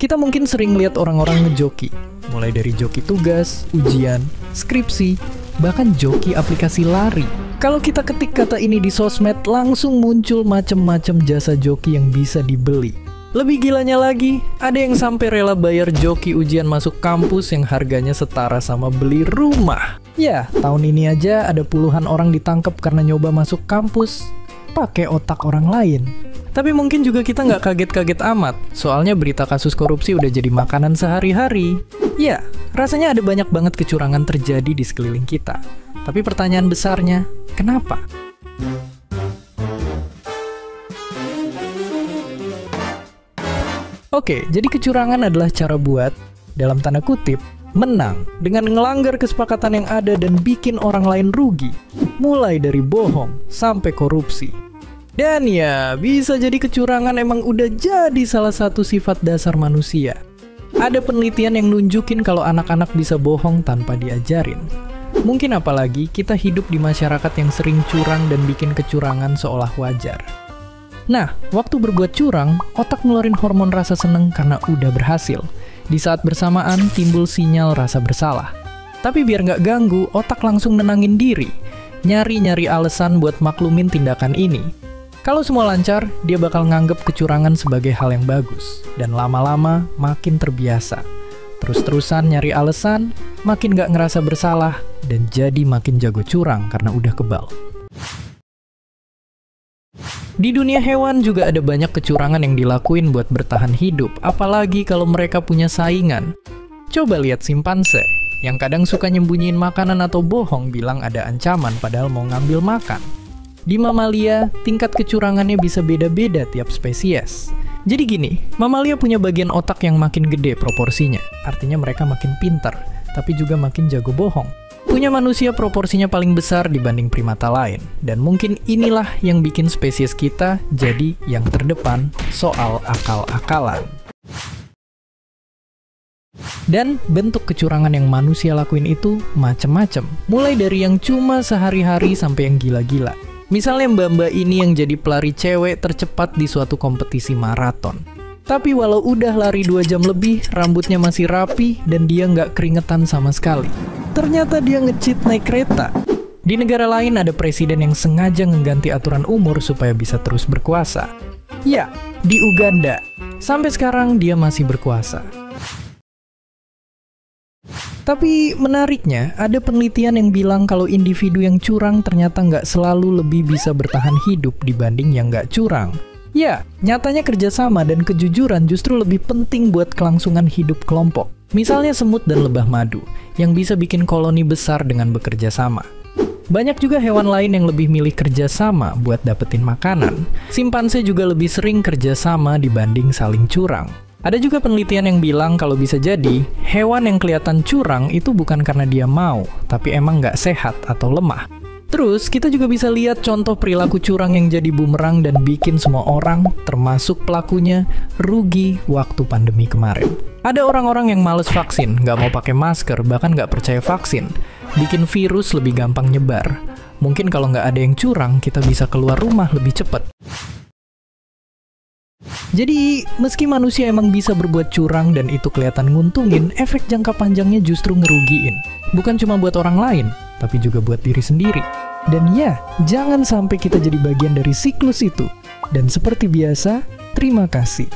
Kita mungkin sering lihat orang-orang ngejoki, mulai dari joki tugas, ujian, skripsi, bahkan joki aplikasi lari. Kalau kita ketik kata ini di sosmed, langsung muncul macem-macem jasa joki yang bisa dibeli. Lebih gilanya lagi, ada yang sampai rela bayar joki ujian masuk kampus yang harganya setara sama beli rumah. Ya, tahun ini aja ada puluhan orang ditangkap karena nyoba masuk kampus pakai otak orang lain. Tapi mungkin juga kita nggak kaget-kaget amat, soalnya berita kasus korupsi udah jadi makanan sehari-hari. Ya, rasanya ada banyak banget kecurangan terjadi di sekeliling kita. Tapi pertanyaan besarnya, kenapa? Oke, jadi kecurangan adalah cara buat, dalam tanda kutip, menang dengan ngelanggar kesepakatan yang ada dan bikin orang lain rugi, mulai dari bohong sampai korupsi. Dan ya, bisa jadi kecurangan emang udah jadi salah satu sifat dasar manusia. Ada penelitian yang nunjukin kalau anak-anak bisa bohong tanpa diajarin. Mungkin apalagi kita hidup di masyarakat yang sering curang dan bikin kecurangan seolah wajar. Nah, waktu berbuat curang, otak ngeluarin hormon rasa seneng karena udah berhasil. Di saat bersamaan timbul sinyal rasa bersalah. Tapi biar nggak ganggu, otak langsung nenangin diri, nyari-nyari alasan buat maklumin tindakan ini. Kalau semua lancar, dia bakal nganggep kecurangan sebagai hal yang bagus. Dan lama-lama makin terbiasa. Terus-terusan nyari alasan, makin gak ngerasa bersalah, dan jadi makin jago curang karena udah kebal. Di dunia hewan juga ada banyak kecurangan yang dilakuin buat bertahan hidup, apalagi kalau mereka punya saingan. Coba lihat simpanse, yang kadang suka nyembunyiin makanan atau bohong bilang ada ancaman padahal mau ngambil makan. Di mamalia, tingkat kecurangannya bisa beda-beda tiap spesies. Jadi gini, mamalia punya bagian otak yang makin gede proporsinya. Artinya mereka makin pintar, tapi juga makin jago bohong. Punya manusia proporsinya paling besar dibanding primata lain. Dan mungkin inilah yang bikin spesies kita jadi yang terdepan soal akal-akalan. Dan bentuk kecurangan yang manusia lakuin itu macem-macem. Mulai dari yang cuma sehari-hari sampai yang gila-gila. Misalnya mbak-mbak ini yang jadi pelari cewek tercepat di suatu kompetisi maraton. Tapi walau udah lari 2 jam lebih, rambutnya masih rapi dan dia nggak keringetan sama sekali. Ternyata dia nge-cheat naik kereta. Di negara lain ada presiden yang sengaja ngeganti aturan umur supaya bisa terus berkuasa. Ya, di Uganda. Sampai sekarang dia masih berkuasa. Tapi menariknya, ada penelitian yang bilang kalau individu yang curang ternyata nggak selalu lebih bisa bertahan hidup dibanding yang nggak curang. Ya, nyatanya kerjasama dan kejujuran justru lebih penting buat kelangsungan hidup kelompok. Misalnya semut dan lebah madu, yang bisa bikin koloni besar dengan bekerja sama. Banyak juga hewan lain yang lebih milih kerjasama buat dapetin makanan. Simpanse juga lebih sering kerjasama dibanding saling curang. Ada juga penelitian yang bilang kalau bisa jadi, hewan yang kelihatan curang itu bukan karena dia mau, tapi emang nggak sehat atau lemah. Terus, kita juga bisa lihat contoh perilaku curang yang jadi bumerang dan bikin semua orang, termasuk pelakunya, rugi waktu pandemi kemarin. Ada orang-orang yang males vaksin, nggak mau pakai masker, bahkan nggak percaya vaksin. Bikin virus lebih gampang nyebar. Mungkin kalau nggak ada yang curang, kita bisa keluar rumah lebih cepat. Jadi, meski manusia emang bisa berbuat curang dan itu kelihatan nguntungin, efek jangka panjangnya justru ngerugiin. Bukan cuma buat orang lain, tapi juga buat diri sendiri. Dan ya, jangan sampai kita jadi bagian dari siklus itu. Dan seperti biasa, terima kasih.